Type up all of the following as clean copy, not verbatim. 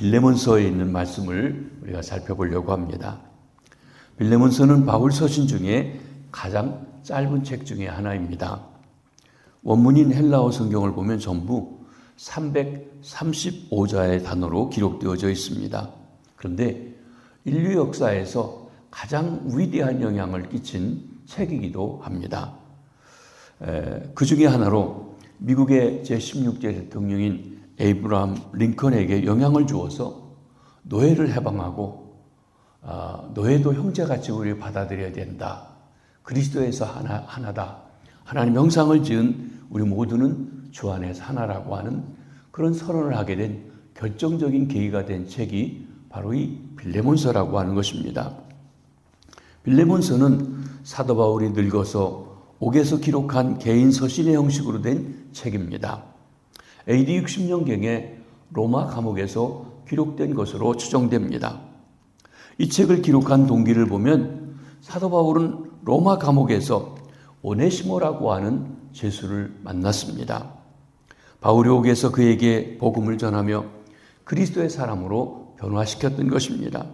빌레몬서에 있는 말씀을 우리가 살펴보려고 합니다. 빌레몬서는 바울 서신 중에 가장 짧은 책 중에 하나입니다. 원문인 헬라어 성경을 보면 전부 335자의 단어로 기록되어져 있습니다. 그런데 인류 역사에서 가장 위대한 영향을 끼친 책이기도 합니다. 그 중에 하나로 미국의 제16대 대통령인 에이브라함 링컨에게 영향을 주어서 노예를 해방하고 노예도 형제같이 우리 받아들여야 된다. 그리스도에서 하나다. 하나님 형상을 지은 우리 모두는 주 안에서 하나라고 하는 그런 선언을 하게 된 결정적인 계기가 된 책이 바로 이 빌레몬서라고 하는 것입니다. 빌레몬서는 사도 바울이 늙어서 옥에서 기록한 개인 서신의 형식으로 된 책입니다. AD 60년경에 로마 감옥에서 기록된 것으로 추정됩니다. 이 책을 기록한 동기를 보면 사도 바울은 로마 감옥에서 오네시모라고 하는 죄수를 만났습니다. 바울이 옥에서 그에게 복음을 전하며 그리스도의 사람으로 변화시켰던 것입니다.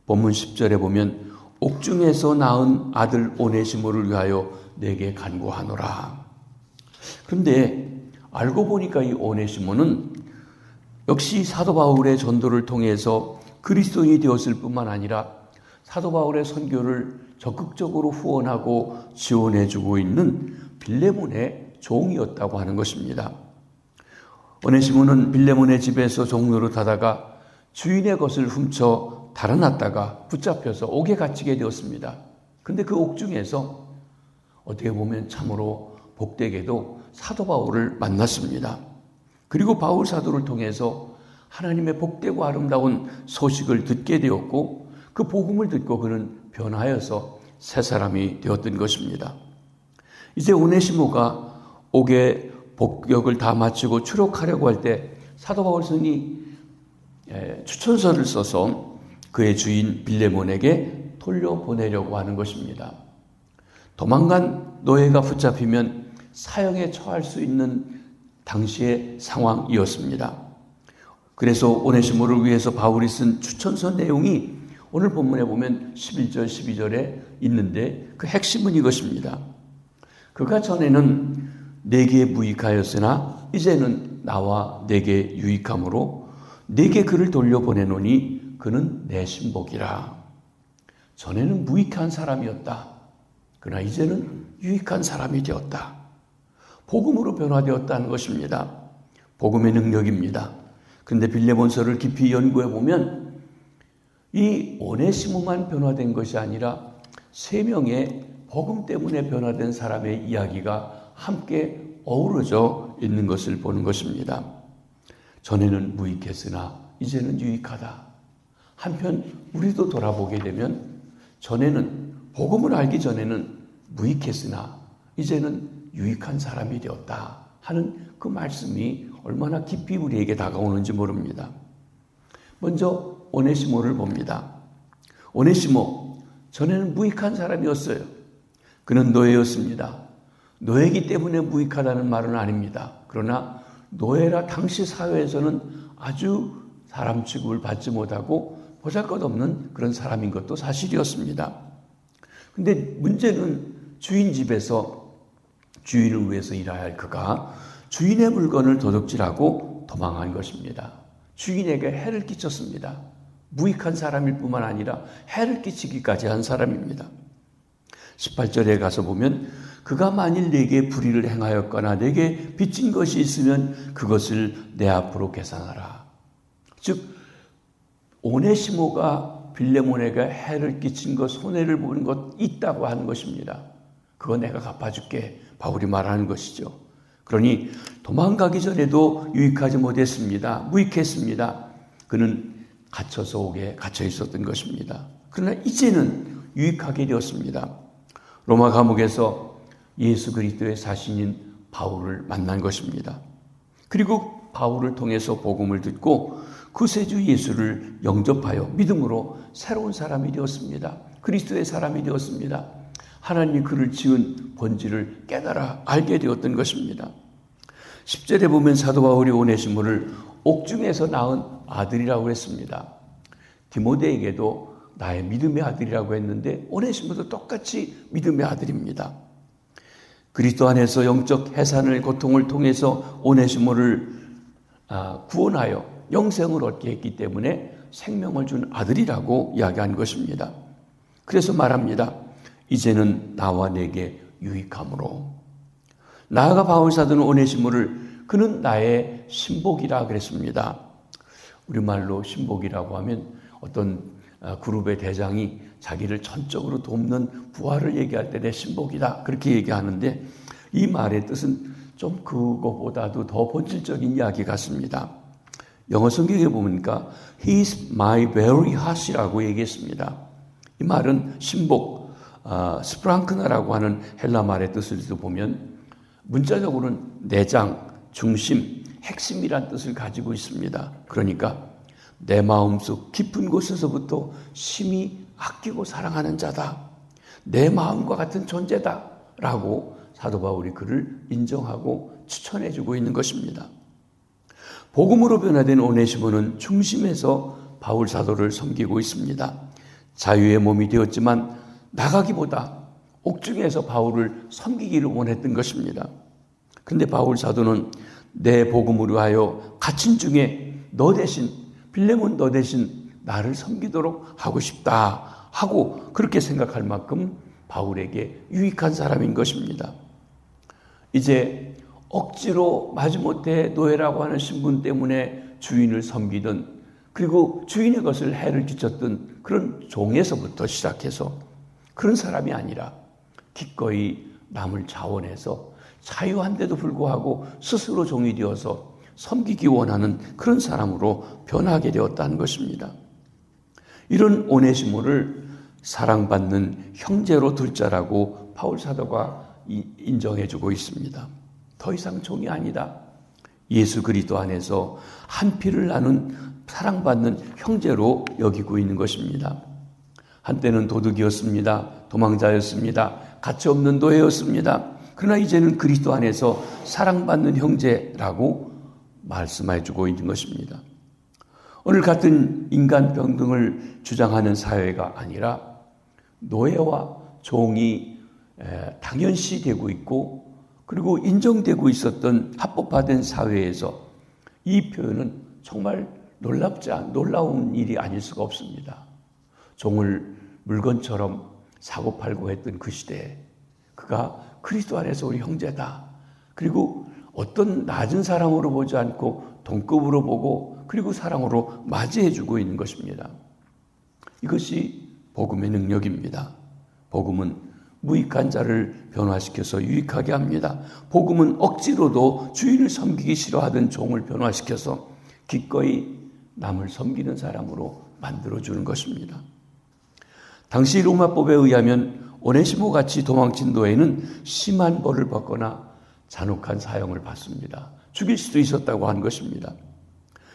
본문 10절에 보면 옥중에서 낳은 아들 오네시모를 위하여 내게 간구하노라. 그런데 알고 보니까 이 오네시모는 역시 사도 바울의 전도를 통해서 그리스도인이 되었을 뿐만 아니라 사도 바울의 선교를 적극적으로 후원하고 지원해주고 있는 빌레몬의 종이었다고 하는 것입니다. 오네시모는 빌레몬의 집에서 종로로 타다가 주인의 것을 훔쳐 달아났다가 붙잡혀서 옥에 갇히게 되었습니다. 그런데 그 옥중에서 어떻게 보면 참으로 복되게도 사도 바울을 만났습니다. 그리고 바울 사도를 통해서 하나님의 복되고 아름다운 소식을 듣게 되었고 그 복음을 듣고 그는 변하여서 새 사람이 되었던 것입니다. 이제 오네시모가 옥의 복역을 다 마치고 추록하려고 할 때 사도 바울선이 추천서를 써서 그의 주인 빌레몬에게 돌려보내려고 하는 것입니다. 도망간 노예가 붙잡히면 사형에 처할 수 있는 당시의 상황이었습니다. 그래서 오네시모를 위해서 바울이 쓴 추천서 내용이 오늘 본문에 보면 11절, 12절에 있는데 그 핵심은 이것입니다. 그가 전에는 내게 무익하였으나 이제는 나와 내게 유익함으로 내게 그를 돌려보내노니 그는 내 신복이라. 전에는 무익한 사람이었다. 그러나 이제는 유익한 사람이 되었다. 복음으로 변화되었다는 것입니다. 복음의 능력입니다. 그런데 빌레몬서를 깊이 연구해 보면 이 오네시모만 변화된 것이 아니라 세 명의 복음 때문에 변화된 사람의 이야기가 함께 어우러져 있는 것을 보는 것입니다. 전에는 무익했으나 이제는 유익하다. 한편 우리도 돌아보게 되면 전에는 복음을 알기 전에는 무익했으나 이제는 유익한 사람이 되었다 하는 그 말씀이 얼마나 깊이 우리에게 다가오는지 모릅니다. 먼저 오네시모를 봅니다. 오네시모, 전에는 무익한 사람이었어요. 그는 노예였습니다. 노예이기 때문에 무익하다는 말은 아닙니다. 그러나 노예라 당시 사회에서는 아주 사람 취급을 받지 못하고 보잘것없는 그런 사람인 것도 사실이었습니다. 그런데 문제는 주인 집에서 주인을 위해서 일해야 할 그가 주인의 물건을 도둑질하고 도망한 것입니다. 주인에게 해를 끼쳤습니다. 무익한 사람일 뿐만 아니라 해를 끼치기까지 한 사람입니다. 18절에 가서 보면 그가 만일 내게 불의를 행하였거나 내게 빚진 것이 있으면 그것을 내 앞으로 계산하라. 즉 오네시모가 빌레몬에게 해를 끼친 것, 손해를 보는 것 있다고 하는 것입니다. 그거 내가 갚아줄게. 바울이 말하는 것이죠. 그러니 도망가기 전에도 유익하지 못했습니다. 무익했습니다. 그는 갇혀서 옥에 갇혀 있었던 것입니다. 그러나 이제는 유익하게 되었습니다. 로마 감옥에서 예수 그리스도의 사신인 바울을 만난 것입니다. 그리고 바울을 통해서 복음을 듣고 구세주 예수를 영접하여 믿음으로 새로운 사람이 되었습니다. 그리스도의 사람이 되었습니다. 하나님이 그를 지은 본질을 깨달아 알게 되었던 것입니다. 10절에 보면 사도 바울이 오네시모를 옥중에서 낳은 아들이라고 했습니다. 디모데에게도 나의 믿음의 아들이라고 했는데 오네시모도 똑같이 믿음의 아들입니다. 그리스도 안에서 영적 해산을 고통을 통해서 오네시모를 구원하여 영생을 얻게 했기 때문에 생명을 준 아들이라고 이야기한 것입니다. 그래서 말합니다. 이제는 나와 내게 유익함으로. 나아가 바울 사도는 오네시모를 그는 나의 신복이라 그랬습니다. 우리말로 신복이라고 하면 어떤 그룹의 대장이 자기를 전적으로 돕는 부하를 얘기할 때 내 신복이다 그렇게 얘기하는데 이 말의 뜻은 좀 그거보다도 더 본질적인 이야기 같습니다. 영어 성경에 보니까 He's my very heart이라고 얘기했습니다. 이 말은 신복, 스프랑크나라고 하는 헬라 말의 뜻을 보면 문자적으로는 내장, 중심, 핵심이란 뜻을 가지고 있습니다. 그러니까 내 마음속 깊은 곳에서부터 심히 아끼고 사랑하는 자다. 내 마음과 같은 존재다. 라고 사도 바울이 그를 인정하고 추천해주고 있는 것입니다. 복음으로 변화된 오네시모는 중심에서 바울 사도를 섬기고 있습니다. 자유의 몸이 되었지만 나가기보다 옥중에서 바울을 섬기기를 원했던 것입니다. 그런데 바울 사도는 내 복음으로 하여 갇힌 중에 너 대신 빌레몬 너 대신 나를 섬기도록 하고 싶다 하고 그렇게 생각할 만큼 바울에게 유익한 사람인 것입니다. 이제 억지로 마지못해 노예라고 하는 신분 때문에 주인을 섬기던 그리고 주인의 것을 해를 끼쳤던 그런 종에서부터 시작해서 그런 사람이 아니라 기꺼이 남을 자원해서 자유한데도 불구하고 스스로 종이 되어서 섬기기 원하는 그런 사람으로 변하게 되었다는 것입니다. 이런 오네시모를 사랑받는 형제로 둘 자라고 바울 사도가 인정해주고 있습니다. 더 이상 종이 아니다. 예수 그리스도 안에서 한 피를 나눈 사랑받는 형제로 여기고 있는 것입니다. 한때는 도둑이었습니다. 도망자였습니다. 가치없는 노예였습니다. 그러나 이제는 그리스도 안에서 사랑받는 형제라고 말씀해주고 있는 것입니다. 오늘 같은 인간 평등을 주장하는 사회가 아니라 노예와 종이 당연시 되고 있고 그리고 인정되고 있었던 합법화된 사회에서 이 표현은 정말 놀라운 일이 아닐 수가 없습니다. 종을 물건처럼 사고팔고 했던 그 시대에 그가 그리스도 안에서 우리 형제다. 그리고 어떤 낮은 사람으로 보지 않고 동급으로 보고 그리고 사랑으로 맞이해주고 있는 것입니다. 이것이 복음의 능력입니다. 복음은 무익한 자를 변화시켜서 유익하게 합니다. 복음은 억지로도 주인을 섬기기 싫어하던 종을 변화시켜서 기꺼이 남을 섬기는 사람으로 만들어주는 것입니다. 당시 로마법에 의하면 오네시모 같이 도망친 노예는 심한 벌을 받거나 잔혹한 사형을 받습니다. 죽일 수도 있었다고 하는 것입니다.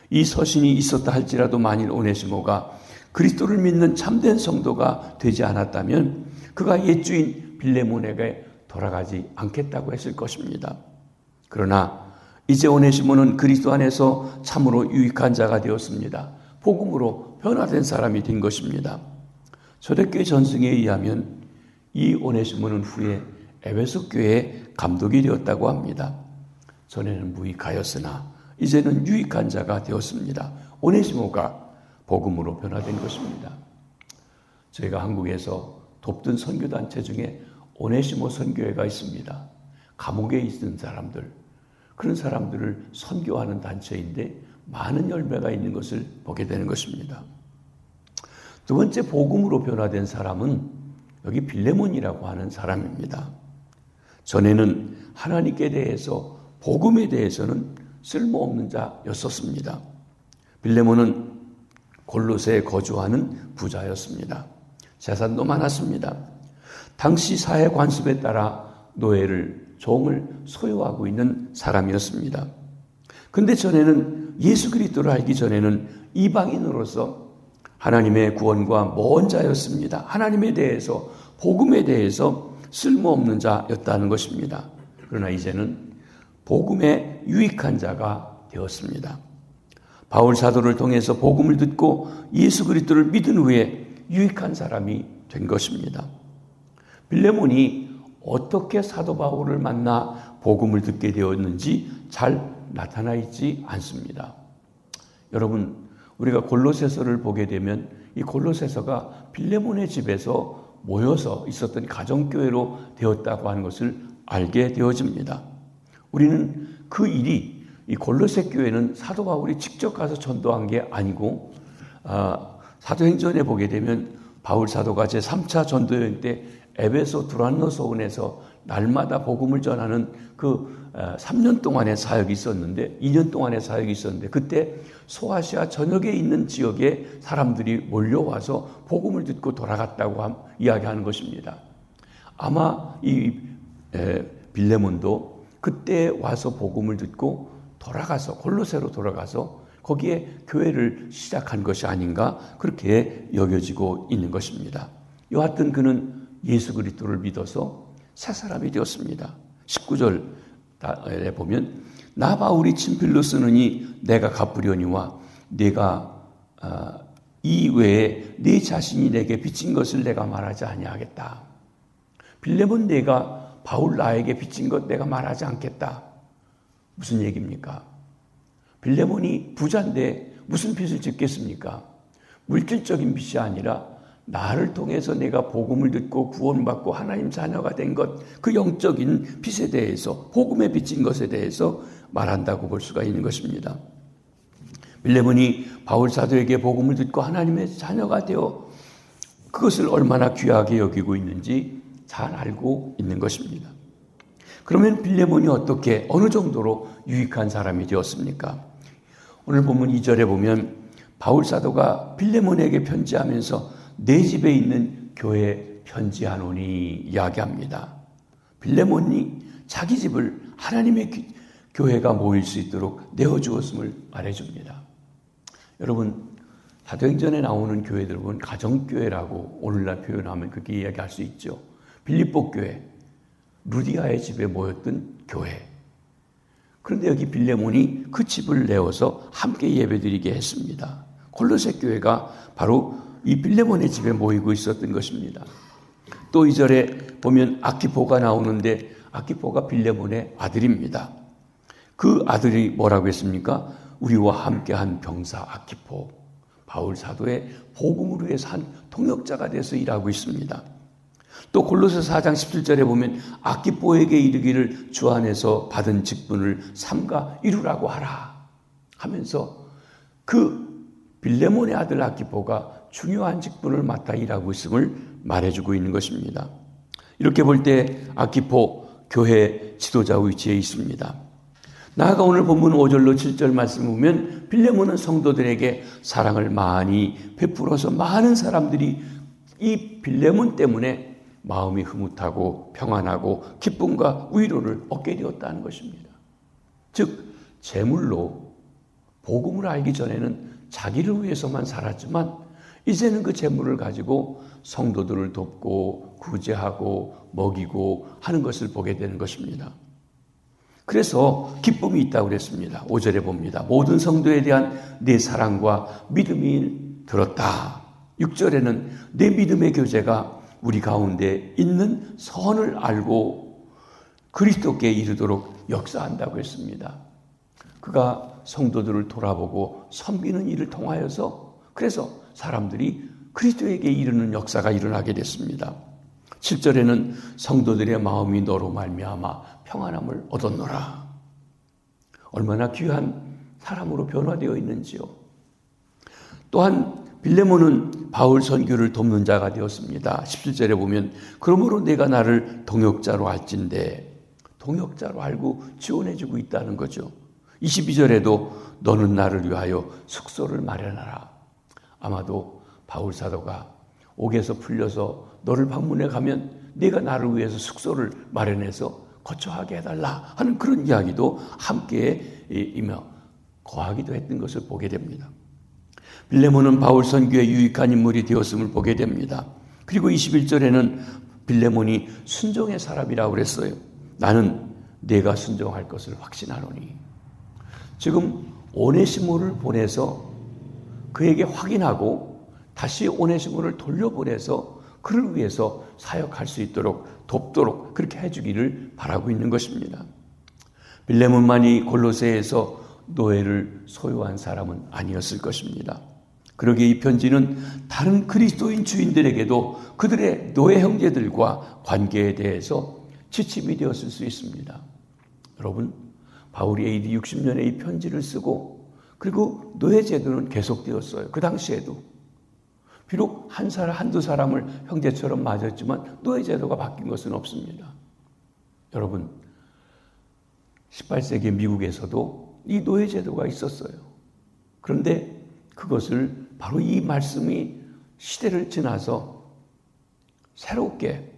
이 서신이 있었다 할지라도 만일 오네시모가 그리스도를 믿는 참된 성도가 되지 않았다면 그가 옛주인 빌레몬에게 돌아가지 않겠다고 했을 것입니다. 그러나 이제 오네시모는 그리스도 안에서 참으로 유익한 자가 되었습니다. 복음으로 변화된 사람이 된 것입니다. 초대교회 전승에 의하면 이 오네시모는 후에 에베소 교회의 감독이 되었다고 합니다. 전에는 무익하였으나 이제는 유익한 자가 되었습니다. 오네시모가 복음으로 변화된 것입니다. 저희가 한국에서 돕던 선교단체 중에 오네시모 선교회가 있습니다. 감옥에 있는 사람들, 그런 사람들을 선교하는 단체인데 많은 열매가 있는 것을 보게 되는 것입니다. 두 번째 복음으로 변화된 사람은 여기 빌레몬이라고 하는 사람입니다. 전에는 하나님께 대해서 복음에 대해서는 쓸모없는 자였었습니다. 빌레몬은 골로새에 거주하는 부자였습니다. 재산도 많았습니다. 당시 사회 관습에 따라 노예를, 종을 소유하고 있는 사람이었습니다. 그런데 전에는 예수 그리스도를 알기 전에는 이방인으로서 하나님의 구원과 먼 자였습니다. 하나님에 대해서, 복음에 대해서 쓸모없는 자였다는 것입니다. 그러나 이제는 복음에 유익한 자가 되었습니다. 바울 사도를 통해서 복음을 듣고 예수 그리스도를 믿은 후에 유익한 사람이 된 것입니다. 빌레몬이 어떻게 사도 바울을 만나 복음을 듣게 되었는지 잘 나타나 있지 않습니다. 여러분, 우리가 골로새서를 보게 되면 이 골로새서가 빌레몬의 집에서 모여서 있었던 가정교회로 되었다고 하는 것을 알게 되어집니다. 우리는 그 일이 이 골로새 교회는 사도 바울이 직접 가서 전도한 게 아니고 사도행전에 보게 되면 바울 사도가 제3차 전도여행 때 에베소 두란노 소원에서 날마다 복음을 전하는 그 3년 동안의 사역이 있었는데 2년 동안의 사역이 있었는데 그때 소아시아 전역에 있는 지역에 사람들이 몰려와서 복음을 듣고 돌아갔다고 이야기하는 것입니다. 아마 이 빌레몬도 그때 와서 복음을 듣고 돌아가서 골로새로 돌아가서 거기에 교회를 시작한 것이 아닌가 그렇게 여겨지고 있는 것입니다. 여하튼 그는 예수 그리스도를 믿어서 새 사람이 되었습니다. 19절에 보면 나 바울이 친필로 쓰느니 내가 갚으려니와 내가 이 외에 네 자신이 내게 빚진 것을 내가 말하지 아니하겠다. 빌레몬 내가 바울 나에게 빚진 것 내가 말하지 않겠다. 무슨 얘기입니까? 빌레몬이 부자인데 무슨 빚을 짓겠습니까? 물질적인 빚이 아니라 나를 통해서 내가 복음을 듣고 구원받고 하나님 자녀가 된 것, 그 영적인 빚에 대해서 복음에 빚진 것에 대해서 말한다고 볼 수가 있는 것입니다. 빌레몬이 바울 사도에게 복음을 듣고 하나님의 자녀가 되어 그것을 얼마나 귀하게 여기고 있는지 잘 알고 있는 것입니다. 그러면 빌레몬이 어떻게 어느 정도로 유익한 사람이 되었습니까? 오늘 본문 2절에 보면 바울 사도가 빌레몬에게 편지하면서 내 집에 있는 교회에 편지하노니 이야기합니다. 빌레몬이 자기 집을 하나님의 교회가 모일 수 있도록 내어주었음을 말해줍니다. 여러분, 사도행전에 나오는 교회들 보면 가정교회라고 오늘날 표현하면 그렇게 이야기할 수 있죠. 빌립보 교회, 루디아의 집에 모였던 교회. 그런데 여기 빌레몬이 그 집을 내어서 함께 예배드리게 했습니다. 골로새 교회가 바로 이 빌레몬의 집에 모이고 있었던 것입니다. 또 2절에 보면 아키포가 나오는데 아키포가 빌레몬의 아들입니다. 그 아들이 뭐라고 했습니까? 우리와 함께한 병사 아키포, 바울 사도의 복음을 위해서 한 통역자가 돼서 일하고 있습니다. 또 골로새 4장 17절에 보면 아키포에게 이르기를 주 안에서 받은 직분을 삼가 이루라고 하라 하면서 그 빌레몬의 아들 아키포가 중요한 직분을 맡아 일하고 있음을 말해주고 있는 것입니다. 이렇게 볼 때 아키포 교회 지도자 위치에 있습니다. 나아가 오늘 본문 5절로 7절 말씀을 보면 빌레몬은 성도들에게 사랑을 많이 베풀어서 많은 사람들이 이 빌레몬 때문에 마음이 흐뭇하고 평안하고 기쁨과 위로를 얻게 되었다는 것입니다. 즉 제물로 복음을 알기 전에는 자기를 위해서만 살았지만 이제는 그 재물을 가지고 성도들을 돕고 구제하고 먹이고 하는 것을 보게 되는 것입니다. 그래서 기쁨이 있다고 그랬습니다. 5절에 봅니다. 모든 성도에 대한 내 사랑과 믿음이 들었다. 6절에는 내 믿음의 교제가 우리 가운데 있는 선을 알고 그리스도께 이르도록 역사한다고 했습니다. 그가 성도들을 돌아보고 섬기는 일을 통하여서 그래서 사람들이 그리스도에게 이르는 역사가 일어나게 됐습니다. 7절에는 성도들의 마음이 너로 말미암아 평안함을 얻었노라. 얼마나 귀한 사람으로 변화되어 있는지요. 또한 빌레몬은 바울 선교를 돕는 자가 되었습니다. 17절에 보면 그러므로 내가 나를 동역자로 알진대, 동역자로 알고 지원해주고 있다는 거죠. 22절에도 너는 나를 위하여 숙소를 마련하라. 아마도 바울 사도가 옥에서 풀려서 너를 방문해 가면 네가 나를 위해서 숙소를 마련해서 거처하게 해달라 하는 그런 이야기도 함께 이며 거하기도 했던 것을 보게 됩니다. 빌레몬은 바울 선교에 유익한 인물이 되었음을 보게 됩니다. 그리고 21절에는 빌레몬이 순종의 사람이라고 그랬어요. 나는 내가 순종할 것을 확신하노니. 지금 오네시모를 보내서 그에게 확인하고 다시 오네시모를 돌려보내서 그를 위해서 사역할 수 있도록 돕도록 그렇게 해주기를 바라고 있는 것입니다. 빌레몬만이 골로새에서 노예를 소유한 사람은 아니었을 것입니다. 그러기에 이 편지는 다른 그리스도인 주인들에게도 그들의 노예 형제들과 관계에 대해서 지침이 되었을 수 있습니다. 여러분, 바울이 AD 60년에 이 편지를 쓰고 그리고 노예 제도는 계속되었어요. 그 당시에도. 비록 한두 사람을 형제처럼 맞았지만 노예 제도가 바뀐 것은 없습니다. 여러분, 18세기 미국에서도 이 노예 제도가 있었어요. 그런데 그것을 바로 이 말씀이 시대를 지나서 새롭게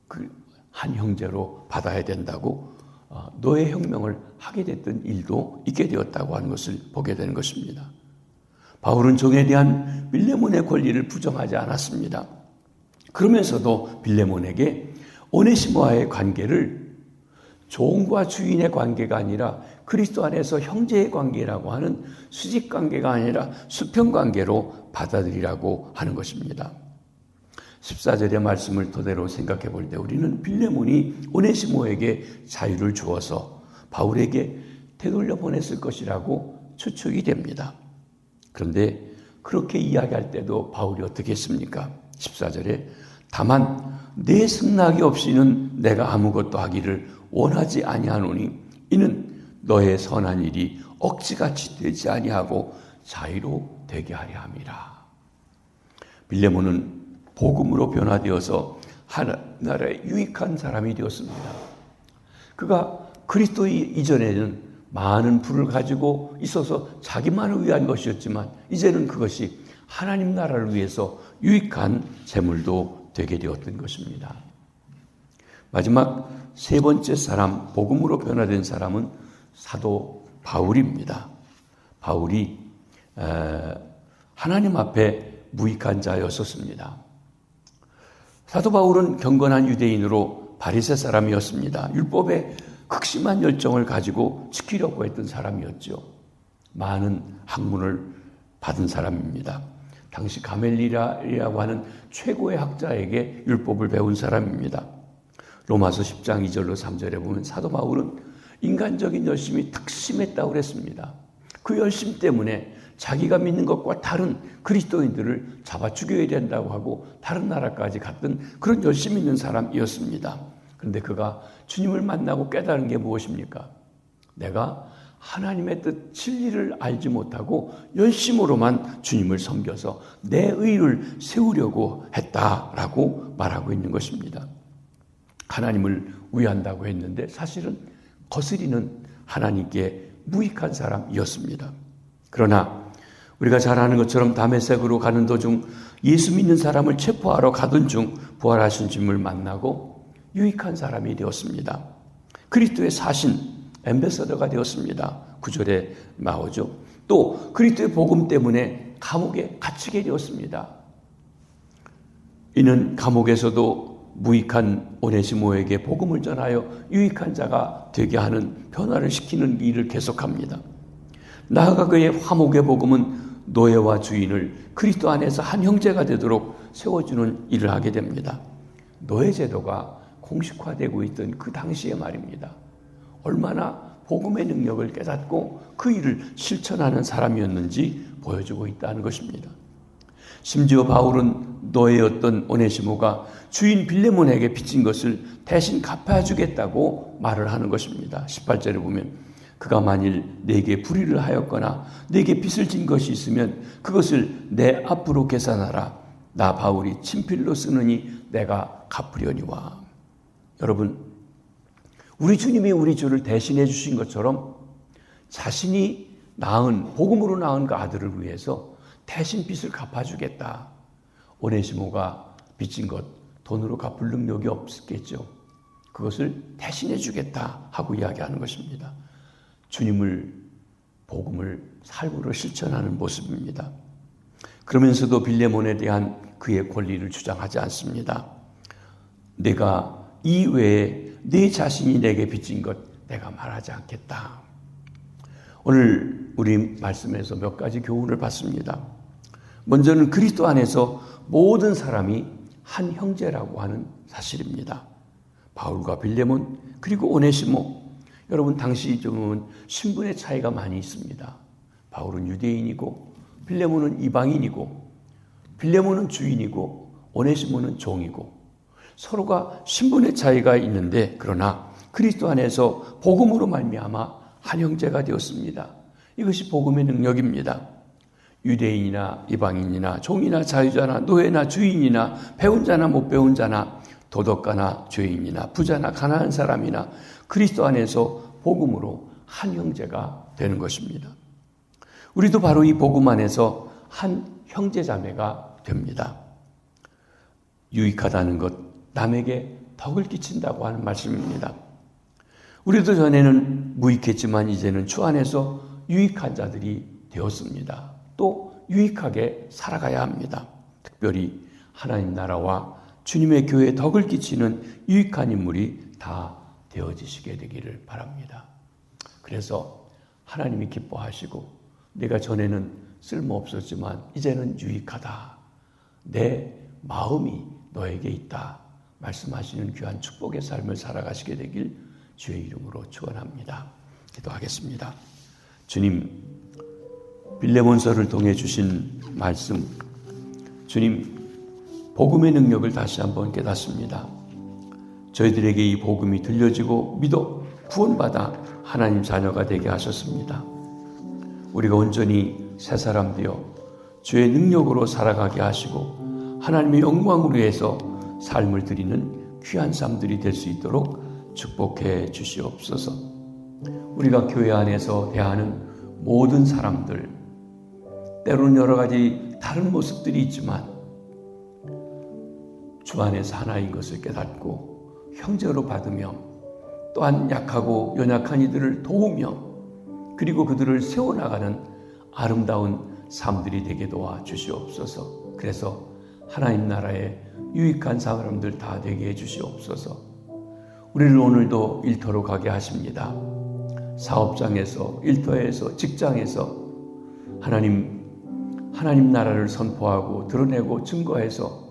그 한 형제로 받아야 된다고 노예 혁명을 하게 됐던 일도 있게 되었다고 하는 것을 보게 되는 것입니다. 바울은 종에 대한 빌레몬의 권리를 부정하지 않았습니다. 그러면서도 빌레몬에게 오네시모와의 관계를 종과 주인의 관계가 아니라 그리스도 안에서 형제의 관계라고 하는 수직 관계가 아니라 수평 관계로 받아들이라고 하는 것입니다. 14절의 말씀을 토대로 생각해 볼 때 우리는 빌레몬이 오네시모에게 자유를 주어서 바울에게 되돌려 보냈을 것이라고 추측이 됩니다. 그런데 그렇게 이야기할 때도 바울이 어떻게 했습니까? 14절에 다만 내 승낙이 없이는 내가 아무것도 하기를 원하지 아니하노니 이는 너의 선한 일이 억지같이 되지 아니하고 자유로 되게 하려 함이라. 빌레몬은 복음으로 변화되어서 하나님의 유익한 사람이 되었습니다. 그가 그리스도 이전에는 많은 부를 가지고 있어서 자기만을 위한 것이었지만 이제는 그것이 하나님 나라를 위해서 유익한 재물도 되게 되었던 것입니다. 마지막 세 번째 사람, 복음으로 변화된 사람은 사도 바울입니다. 바울이 하나님 앞에 무익한 자였었습니다. 사도 바울은 경건한 유대인으로 바리새 사람이었습니다. 율법에 극심한 열정을 가지고 지키려고 했던 사람이었죠. 많은 학문을 받은 사람입니다. 당시 가멜리라라고 하는 최고의 학자에게 율법을 배운 사람입니다. 로마서 10장 2절로 3절에 보면 사도 바울은 인간적인 열심이 특심했다고 그랬습니다. 그 열심 때문에 자기가 믿는 것과 다른 그리스도인들을 잡아 죽여야 된다고 하고 다른 나라까지 갔던 그런 열심 있는 사람이었습니다. 그런데 그가 주님을 만나고 깨달은 게 무엇입니까? 내가 하나님의 뜻 진리를 알지 못하고 열심으로만 주님을 섬겨서 내 의를 세우려고 했다라고 말하고 있는 것입니다. 하나님을 위한다고 했는데 사실은 거스리는 하나님께 무익한 사람이었습니다. 그러나 우리가 잘 아는 것처럼 다메섹으로 가는 도중 예수 믿는 사람을 체포하러 가던 중 부활하신 주님을 만나고 유익한 사람이 되었습니다. 그리스도의 사신, 앰베서더가 되었습니다. 9절에 나오죠. 또 그리스도의 복음 때문에 감옥에 갇히게 되었습니다. 이는 감옥에서도 무익한 오네시모에게 복음을 전하여 유익한 자가 되게 하는 변화를 시키는 일을 계속합니다. 나아가 그의 화목의 복음은 노예와 주인을 그리스도 안에서 한 형제가 되도록 세워주는 일을 하게 됩니다. 노예 제도가 공식화되고 있던 그 당시의 말입니다. 얼마나 복음의 능력을 깨닫고 그 일을 실천하는 사람이었는지 보여주고 있다는 것입니다. 심지어 바울은 노예였던 오네시모가 주인 빌레몬에게 빚진 것을 대신 갚아주겠다고 말을 하는 것입니다. 18절에 보면 그가 만일 내게 불의를 하였거나 내게 빚을 진 것이 있으면 그것을 내 앞으로 계산하라. 나 바울이 친필로 쓰느니 내가 갚으려니와. 여러분, 우리 주님이 우리 주를 대신해 주신 것처럼 자신이 낳은 복음으로 낳은 그 아들을 위해서 대신 빚을 갚아주겠다. 오네시모가 빚진 것 돈으로 갚을 능력이 없겠죠. 그것을 대신해 주겠다 하고 이야기하는 것입니다. 주님을 복음을 삶으로 실천하는 모습입니다. 그러면서도 빌레몬에 대한 그의 권리를 주장하지 않습니다. 내가 이외에 네 자신이 내게 빚진 것 내가 말하지 않겠다. 오늘 우리 말씀에서 몇 가지 교훈을 받습니다. 먼저는 그리스도 안에서 모든 사람이 한 형제라고 하는 사실입니다. 바울과 빌레몬 그리고 오네시모, 여러분 당시 좀 신분의 차이가 많이 있습니다. 바울은 유대인이고 빌레몬은 이방인이고, 빌레몬은 주인이고 오네시모는 종이고, 서로가 신분의 차이가 있는데 그러나 그리스도 안에서 복음으로 말미암아 한 형제가 되었습니다. 이것이 복음의 능력입니다. 유대인이나 이방인이나 종이나 자유자나 노예나 주인이나 배운 자나 못 배운 자나 도덕가나 죄인이나 부자나 가난한 사람이나 그리스도 안에서 복음으로 한 형제가 되는 것입니다. 우리도 바로 이 복음 안에서 한 형제자매가 됩니다. 유익하다는 것, 남에게 덕을 끼친다고 하는 말씀입니다. 우리도 전에는 무익했지만 이제는 주 안에서 유익한 자들이 되었습니다. 또 유익하게 살아가야 합니다. 특별히 하나님 나라와 주님의 교회에 덕을 끼치는 유익한 인물이 다 되어지시게 되기를 바랍니다. 그래서 하나님이 기뻐하시고 내가 전에는 쓸모없었지만 이제는 유익하다. 내 마음이 너에게 있다. 말씀하시는 귀한 축복의 삶을 살아가시게 되길 주의 이름으로 축원합니다. 기도하겠습니다. 주님, 빌레몬서를 통해 주신 말씀, 주님 복음의 능력을 다시 한번 깨닫습니다. 저희들에게 이 복음이 들려지고 믿어 구원받아 하나님 자녀가 되게 하셨습니다. 우리가 온전히 새 사람 되어 주의 능력으로 살아가게 하시고 하나님의 영광을 위해서 삶을 드리는 귀한 삶들이 될 수 있도록 축복해 주시옵소서. 우리가 교회 안에서 대하는 모든 사람들, 때로는 여러 가지 다른 모습들이 있지만 주 안에서 하나인 것을 깨닫고 형제로 받으며 또한 약하고 연약한 이들을 도우며 그리고 그들을 세워나가는 아름다운 삶들이 되게 도와 주시옵소서. 그래서 하나님 나라의 유익한 사람들 다 되게 해 주시옵소서. 우리를 오늘도 일터로 가게 하십니다. 사업장에서, 일터에서, 직장에서 하나님 나라를 선포하고 드러내고 증거해서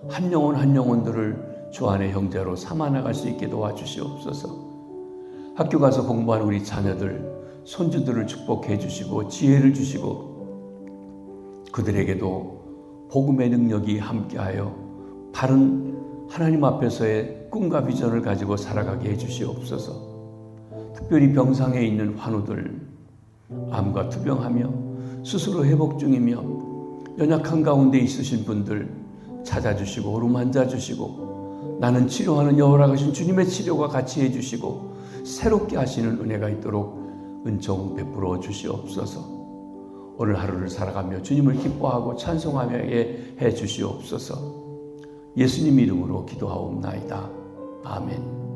한 영혼 한 영혼들을 주 안의 형제로 삼아 나갈 수 있게 도와주시옵소서. 학교 가서 공부하는 우리 자녀들, 손주들을 축복해 주시고 지혜를 주시고 그들에게도 복음의 능력이 함께하여 바른 하나님 앞에서의 꿈과 비전을 가지고 살아가게 해 주시옵소서. 특별히 병상에 있는 환우들, 암과 투병하며 스스로 회복 중이며 연약한 가운데 있으신 분들 찾아주시고 어루만져 주시고 나는 치료하는 여호라 하신 주님의 치료가 같이 해주시고 새롭게 하시는 은혜가 있도록 은총 베풀어 주시옵소서. 오늘 하루를 살아가며 주님을 기뻐하고 찬송하며 해 주시옵소서. 예수님 이름으로 기도하옵나이다. 아멘.